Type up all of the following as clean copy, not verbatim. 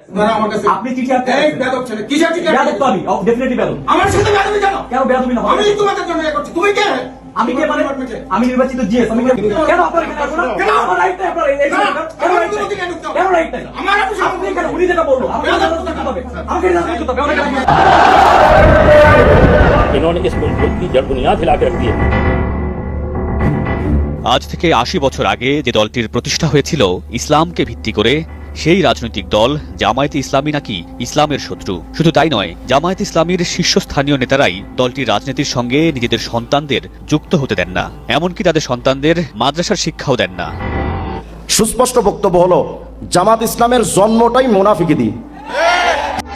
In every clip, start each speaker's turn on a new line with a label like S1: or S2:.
S1: আপনি চিঠি আপনি কিসের চিঠি? বেয়াদব তো আমি, ডেফিনেটলি বেয়াদব।
S2: আমার সাথে বেয়াদবি কেন?
S1: কেন বেয়াদবি না?
S2: আমি তোমাদের জন্য এ করছি, তুমি কে?
S1: আমি কে মানে? আমি নির্বাচিত জিএস। আমি কেন আপনার এখানে আসবো না? কেন আমার রাইট নাই? আপনার এই কেন রাইট নাই? কেন রাইট নাই?
S2: আমার
S1: আপনি কেন উনি যেটা বললো আমাকে জানাতে হবে, আমাকে জানাতে হবে, অনেক
S3: इन्होंने इस मुल्क की जड़ बुनियाद हिला के रख दी है।
S4: আজ থেকে ৮০ বছর আগে যে দলটির প্রতিষ্ঠা হয়েছিল ইসলামকে ভিত্তি করে, সেই রাজনৈতিক দল জামায়াতে ইসলামী নাকি ইসলামের শত্রু। শুধু তাই নয়, জামায়াতে ইসলামীর শীর্ষস্থানীয় নেতারাই দলটির রাজনীতির সঙ্গে নিজেদের সন্তানদের যুক্ত হতে দেন না, এমনকি তাদের সন্তানদের মাদ্রাসার শিক্ষাও দেন না।
S5: সুস্পষ্ট বক্তব্য হলো, জামাত ইসলামের জন্মটাই মুনাফিকি দিয়ে।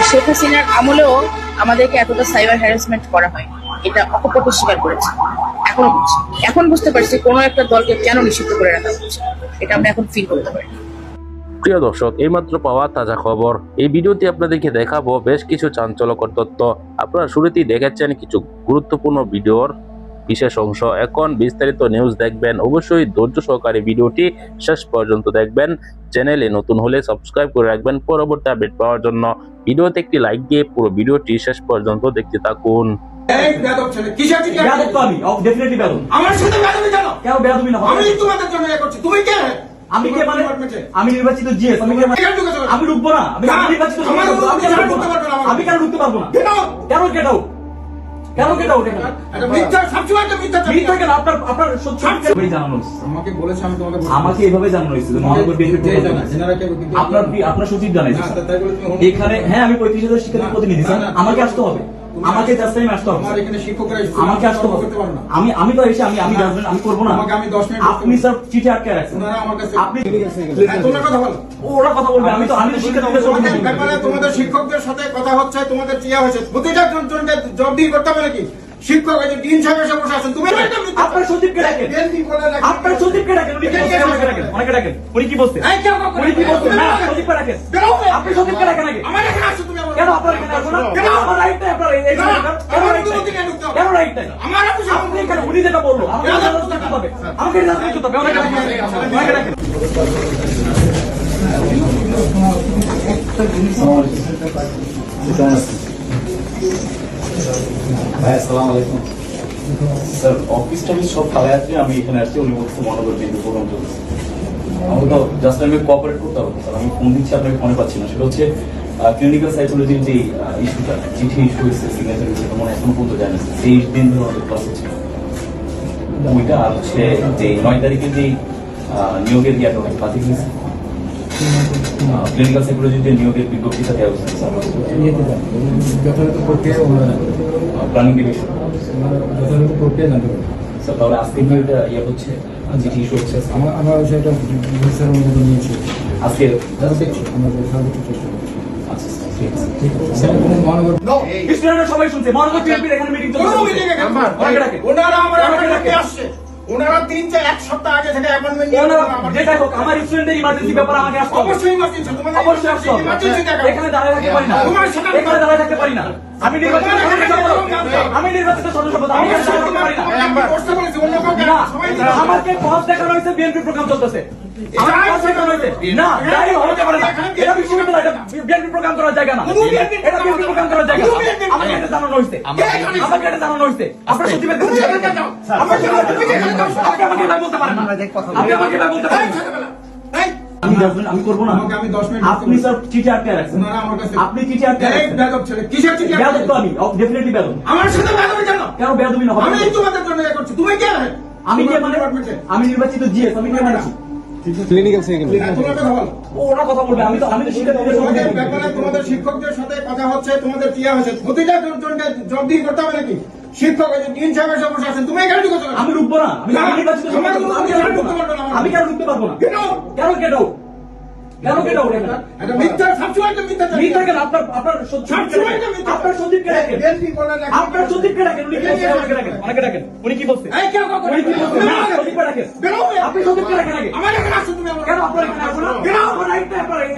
S6: শেখ হাসিনার আমলেও আমাদেরকে এতটা সাইবার হ্যারাসমেন্ট করা হয়, এটা অকপটে স্বীকার করেছে, এখনো করছে। এখন বুঝতে পারছি কোনো একটা দলকে কেন নিষিদ্ধ করে রাখা হচ্ছে, এটা আমরা এখন ফিল করতে পারি।
S3: প্রিয় দর্শক, এইমাত্র পাওয়া তাজা খবর। এই ভিডিওতে আপনাদেরকে দেখাবো বেশ কিছু চাঞ্চল্যকর তথ্য। আপনারা শুরুতেই দেখেছেন কিছু গুরুত্বপূর্ণ ভিডিওর বিশেষ অংশ। এখন বিস্তারিত নিউজ দেখবেন। অবশ্যই ধৈর্য সহকারে ভিডিওটি শেষ পর্যন্ত দেখবেন। চ্যানেলে নতুন হলে সাবস্ক্রাইব করে রাখবেন পরবর্তী আপডেট পাওয়ার জন্য। ভিডিওতে একটি লাইক দিয়ে পুরো ভিডিওটি শেষ পর্যন্ত দেখতে থাকুন।
S2: কিসের চিঠি?
S1: বেয়াদব তো আমি, ডেফিনেটলি বেয়াদব।
S2: আমার সাথে বেয়াদবি কেন?
S1: কেন বেয়াদবি না?
S2: আমি তোমাদের জন্য এ করছি, তুমি কে?
S1: আমি কে মানে? আমি নির্বাচিত জিএস। আমি কে মানে? আমি ঢুকবো না। আমি নির্বাচিত, আমি কেন ঢুকতে পারবো না? কেন কেটাও? কেন কেটাও?
S2: মিথ্যা, সবসময় তো মিথ্যা।
S1: মিথ্যা কেন? আপনার সত্যি জানানো হয়েছে।
S2: আমাকে বলেছে, আমি তোমাকে
S1: আমাকে এইভাবে জানানো হয়েছিল মহানগর বিএনপির আপনার সচিব জানাইছে এখানে। হ্যাঁ, আমি 35,000 শিক্ষার্থী প্রতিনিধি স্যার, আমাকে আসতে হবে, আমাকে জাস্ট টাইম আসতে হবে, আমাকে আসতে হবে। আমি তো এসে আমি করবো না। আপনি স্যার চিঠি আটকে রাখছেন, আপনি ওরা কথা বলবে, আমি তো শিক্ষার্থীদের
S2: ব্যাপারে তোমাদের শিক্ষকদের সাথে কথা হচ্ছে, তোমাদের চিয়া হয়েছে, প্রতিটা জনকে জবাবদিহি করতে হবে নাকি? শিক্ষক এই যে ডিন সাহেব এসে বসে আছেন, তুমি
S1: আপনার সচিবকে ডাকেন, আপনার সচিবকে ডাকেন, উনি কি বলছেন? আমাকে ডাকেন, অনেকে ডাকেন, উনি কি বলছেন? উনি কি বলছেন? না, সচিবকে ডাকেন, আপনি সচিবকে ডাকেন আগে।
S2: আমার এখানে আসছো তুমি?
S1: কেন আপনার এখানে আসবো না? কেন আমার রাইট নাই? আপনার এই কেন রাইট নাই? কেন রাইট নাই?
S2: আমার
S1: আপনি কেন উনি যেটা বললো আমাকে জানাতে হবে, আমাকে জানাতে হবে, অনেকে ডাকেন, অনেকে ডাকেন।
S7: ভাই আসসালামু আলাইকুম স্যার, অফিস টাইমে সব ফালায় আছে, আমি এখানে আসছি, উনি বলছে মহানগর বিএনপি প্রোগ্রাম চলছে। আমাকে তো জাস্ট আমি কোঅপারেট করতে হবে স্যার, আমি ফোন দিচ্ছি আপনাকে ফোনে পাচ্ছি না। সেটা হচ্ছে ক্লিনিক্যাল সাইকোলজির যে ইস্যুটা, চিঠি ইস্যু হয়েছে, সিগনেচার হয়েছে, মনে এখনো পর্যন্ত জানি 23 দিন ধরে আমাদের ক্লাস হচ্ছে ওইটা। আর হচ্ছে যে 9 তারিখে যে নিয়োগের ইয়াটা বাতিল হয়েছে, ক্লিনিক্যাল সাইকোলজির যে নিয়োগের বিজ্ঞপ্তিটা দেওয়া হয়েছে
S8: যথাযথ প্রক্রিয়া
S7: প্ল্যানিং ডিভিশন
S8: যথাযথ প্রক্রিয়া জানতে পারি
S7: স্যার। তাহলে আজকে এটা ইয়ে হচ্ছে, চিঠি ইস্যু হচ্ছে,
S8: আমরা সেটা বিচার অনুমোদন নিয়েছি
S7: আজকে
S8: আমরা সর্বোচ্চ চেষ্টা করছি।
S7: আচ্ছা ঠিক আছে,
S8: ঠিক আছে মহানগর
S1: স্টুডেন্টরা সবাই শুনছে মহানগর বিএনপির এখানে মিটিং চলছে, অনেকে ডাকেন,
S2: ওনারা আমার এখানে আসছে, ওনারা 3-4 সপ্তাহ আগে থেকে অ্যাপয়েন্টমেন্ট নিয়ে
S1: যেটা হোক আমার স্টুডেন্টের ইমার্জেন্সি ব্যাপারে আমাকে আসতে হবে,
S2: অবশ্যই ইমার্জেন্সি, তোমাদের
S1: অবশ্যই আসতে হবে। এখানে দাঁড়ায় থাকতে পারি না, এখানে দাঁড়ায় থাকতে পারি না। আমি নির্বাচিত সদস্য, আমি নির্বাচিত সদস্য, আমি এখানে দাঁড়ায় থাকতে পারি না। না, আমাকে পথ দেখানো হয়েছে, বিএনপি প্রোগ্রাম চলতেছে, আমাকে পথ দেখানো হয়েছে। না, তাই হতে পারে না, এটা বিশ্ববিদ্যালয়, এটা বিএনপি প্রোগ্রাম করার জায়গা না, এটা বিএনপি প্রোগ্রাম করার জায়গা না। আমাকে এটা জানানো হয়েছে, আমাকে এটা জানানো হয়েছে। আপনার সচিবের কাছে আপনি আমাকে এটা বলতে পারেন না, আপনি আমাকে এটা বলতে পারেন না। আমি করবো না। আপনি স্যার চিঠি আটকে রাখছেন, আপনি চিঠি আটকে রাখছেন।
S2: কিসের চিঠি?
S1: বেয়াদব তো আমি, ডেফিনেটলি বেয়াদব।
S2: আমার সাথে বেয়াদবি কেন?
S1: কেন বেয়াদবি না?
S2: আমি তোমাদের জন্য এ করছি, তুমি কে?
S1: আমি কে মানে? আমি নির্বাচিত জিএস। আমি কে মানে?
S8: ক্লিনিক্যাল সাইকোলজি
S1: ওরা কথা বলবে, আমি তো শিক্ষার্থীদের সঙ্গে
S2: ব্যাপারে তোমাদের শিক্ষকদের সাথে কথা হচ্ছে, তোমাদের চিয়া হয়েছে, প্রতিটা জনকে জবাবদিহি করতে হবে নাকি? শিক্ষক এই যে ডিন সাহেব এসে বসে আছেন, তুমি এখানে ঢুকেছো?
S1: আমি ঢুকবো না, আমি নির্বাচিত, আমি কেন ঢুকতে পারবো না? কেন কেটাও? কেন কেটাও?
S2: এটা মিথ্যা, সবসময় তো মিথ্যা।
S1: মিথ্যা কেন? আপনার সচিবকে ডাকেন, আপনার সচিবকে ডাকেন, উনি কি বলছেন? আমাকে ডাকেন, অনেকে ডাকেন, উনি কি বলছেন? উনি কি বলছেন? না, সচিবকে ডাকেন, আপনি সচিবকে ডাকেন আগে।
S2: আমার এখানে আসছো তুমি?
S1: কেন আপনার এখানে আসবো না? আমার রাইট নাই, আপনার এই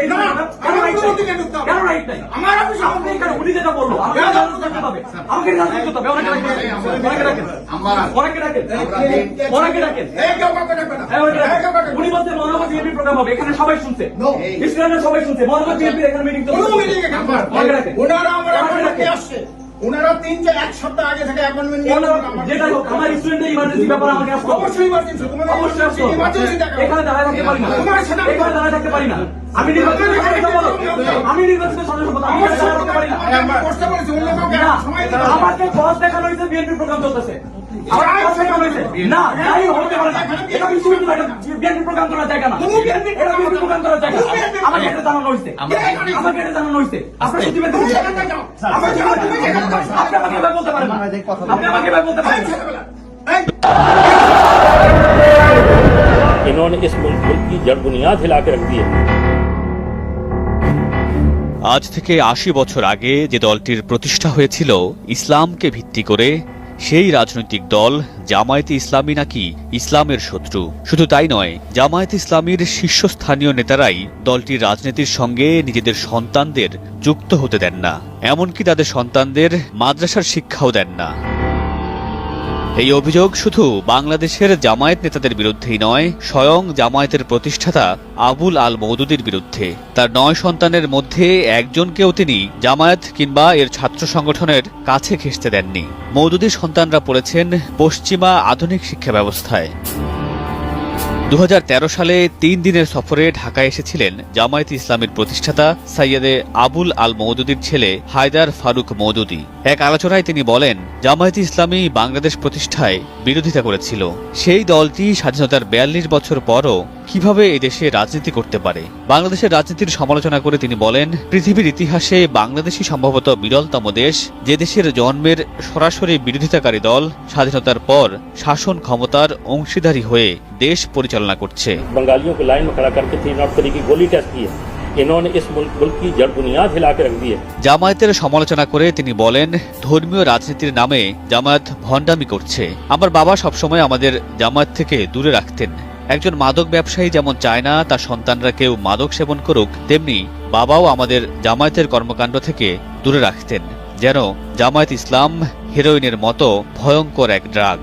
S1: কেন রাইট নাই?
S2: আমার অফিস
S1: আপনি এখানে উনি যেটা বললো আমাকে জানাতে হবে, আমাকে জানাতে হবে, অনেকে ডাকেন, অনেকে ডাকেন, অনেকে ডাকেন, অনেকে ডাকেন,
S2: এই কেউ কাউকে ডাকবে না।
S1: উনি বলছে মহানগর বিএনপি প্রোগ্রাম হবে, এখানে সবাই শুনছে, স্টুডেন্টরা সবাই শুনছে, মহানগর বিএনপি এখানে মিটিং চলছে।
S2: ওনারা আমার অ্যাপয়েন্টমেন্টে আসছে, ওনারা 1 সপ্তাহ আগে থেকে অ্যাপয়েন্টমেন্ট নিয়ে
S1: যেটা হোক, আমার স্টুডেন্টের ইমার্জেন্সি ব্যাপারে আমাকে আসতে হবে।
S2: অবশ্যই ইমার্জেন্সি, তোমাদের
S1: অবশ্যই আসতে হবে।
S2: ইমার্জেন্সি দেখা
S1: এখানে দাঁড়ায় থাকতে পারি না, এখানে দাঁড়ায় থাকতে পারি না। আমি নির্বাচিত সদস্য বলো, আমি নির্বাচিত সদস্য বলো, আমি এখানে দাঁড়ায় থাকতে পারি না।
S2: আমরা করতে বলেছি, অন্য কাউকে
S1: না,
S2: সময় দিতে হবে।
S1: আমাকে বস দেখানো হয়েছে বিএনপি প্রোগ্রাম চলতেছে। আমাকে বস দেখানো হয়েছে। না, তাই হতে পারে না। এটা বিশ্ববিদ্যালয়, এটা বিএনপি প্রোগ্রাম করার জায়গা না। এটা বিএনপি প্রোগ্রাম করার জায়গা। আমাকে এটা জানানো হয়েছে। আমাকে এটা জানানো হয়েছে। আপনার সচিবের কাছে আপনি আমাকে এভাবে বলতে পারেন না। আপনি আমাকে এভাবে বলতে পারেন না।
S9: इन्होंने इस मुल्क की जड़ बुनियाद हिला के रख दी है।
S4: আজ থেকে ৮০ বছর আগে যে দলটির প্রতিষ্ঠা হয়েছিল ইসলামকে ভিত্তি করে, সেই রাজনৈতিক দল জামায়াতে ইসলামী নাকি ইসলামের শত্রু। শুধু তাই নয়, জামায়াতে ইসলামীর শীর্ষস্থানীয় নেতারাই দলটির রাজনীতির সঙ্গে নিজেদের সন্তানদের যুক্ত হতে দেন না, এমনকি তাদের সন্তানদের মাদ্রাসার শিক্ষাও দেন না। এই অভিযোগ শুধু বাংলাদেশের জামায়াত নেতাদের বিরুদ্ধেই নয়, স্বয়ং জামায়াতের প্রতিষ্ঠাতা আবুল আল মওদুদীর বিরুদ্ধে। তার ৯ সন্তানের মধ্যে একজনকেও তিনি জামায়াত কিংবা এর ছাত্র সংগঠনের কাছে ঘেঁষতে দেননি। মওদুদীর সন্তানরা পড়েছেন পশ্চিমা আধুনিক শিক্ষা ব্যবস্থায়। ২০১৩ সালে ৩ দিনের সফরে ঢাকায় এসেছিলেন জামায়াতে ইসলামীর প্রতিষ্ঠাতা সৈয়দে আবুল আল মওদুদীর ছেলে হায়দার ফারুক মওদুদী। এক আলোচনায় তিনি বলেন, জামায়াতে ইসলামী বাংলাদেশ প্রতিষ্ঠায় বিরোধিতা করেছিল। সেই দলটি স্বাধীনতার ৪২ বছর পরও কিভাবে এই দেশে রাজনীতি করতে পারে। বাংলাদেশের রাজনীতির সমালোচনা করে তিনি বলেন, পৃথিবীর ইতিহাসে বাংলাদেশই সম্ভবত বিরলতম দেশ যে দেশের জন্মের সরাসরি বিরোধিতাকারী দল স্বাধীনতার পর শাসন ক্ষমতার অংশীদারি হয়ে দেশ পরিচালনা করছে।
S9: बंगालियों को लाइन में खड़ा करके 3 नॉट तरीके की गोली टेस्ट की है। इन्होंने इस मुल्क की जड़ बुनियाद हिला के रख दी है।
S4: জামায়াতের সমালোচনা করে তিনি বলেন, ধর্মীয় রাজনীতির নামে জামায়াত ভণ্ডামি করছে। আমার বাবা সবসময় আমাদের জামায়াত থেকে দূরে রাখতেন। একজন মাদক ব্যবসায়ী যেমন চায় না তার সন্তানরা কেউ মাদক সেবন করুক, তেমনি বাবাও আমাদের জামায়াতের কর্মকাণ্ড থেকে দূরে রাখতেন, যেন জামায়াত ইসলাম হেরোইনের মতো ভয়ঙ্কর এক ড্রাগ।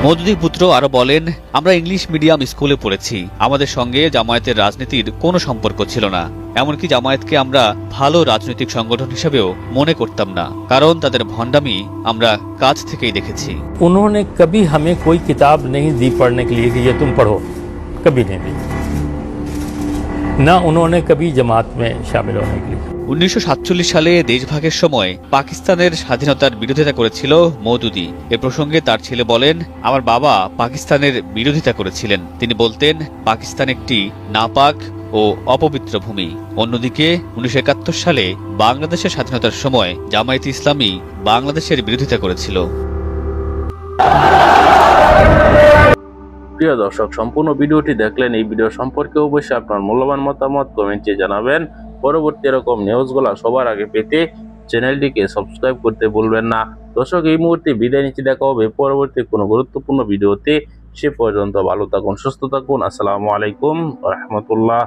S4: মওদুদী পুত্র আরো বলেন, আমরা ইংলিশ মিডিয়াম স্কুলে পড়েছি, আমাদের সঙ্গে জামায়াতের রাজনীতির কোনো সম্পর্ক ছিল না। এমনকি জামায়াতকে আমরা ভালো রাজনৈতিক সংগঠন হিসেবেও মনে করতাম না, কারণ তাদের ভণ্ডামি আমরা কাছ থেকেই দেখেছি।
S9: उन्होंने कभी हमें कोई किताब नहीं दी पढ़ने के लिए कि ये तुम पढ़ो, कभी नहीं दी। ना उन्होंने कभी जमात में शामिल होने के लिए।
S4: ১৯৪৭ সালে দেশভাগের সময় পাকিস্তানের স্বাধীনতার বিরোধিতা করেছিল মওদুদী। এ প্রসঙ্গে তার ছেলে বলেন, আমার বাবা পাকিস্তানের বিরোধিতা করেছিলেন। তিনি বলতেন, পাকিস্তান একটি নাপাক ও অপবিত্র ভূমি। অন্যদিকে ১৯৭১ সালে বাংলাদেশের স্বাধীনতার সময় জামায়াতে ইসলামী বাংলাদেশের বিরোধিতা করেছিল।
S3: প্রিয় দর্শক, সম্পূর্ণ ভিডিওটি দেখলেন। এই ভিডিও সম্পর্কে অবশ্যই আপনার মূল্যবান মতামত কমেন্টে জানাবেন। পরবর্তী এরকম নিউজগুলো সবার আগে পেতে চ্যানেলটিকে সাবস্ক্রাইব করতে ভুলবেন না। দর্শক, এই মুহূর্তে বিদায় নিতে, দেখা হবে পরবর্তী কোনো গুরুত্বপূর্ণ ভিডিওতে। সে পর্যন্ত ভালো থাকুন, সুস্থ থাকুন। আসসালামু আলাইকুম ওয়া রাহমাতুল্লাহ।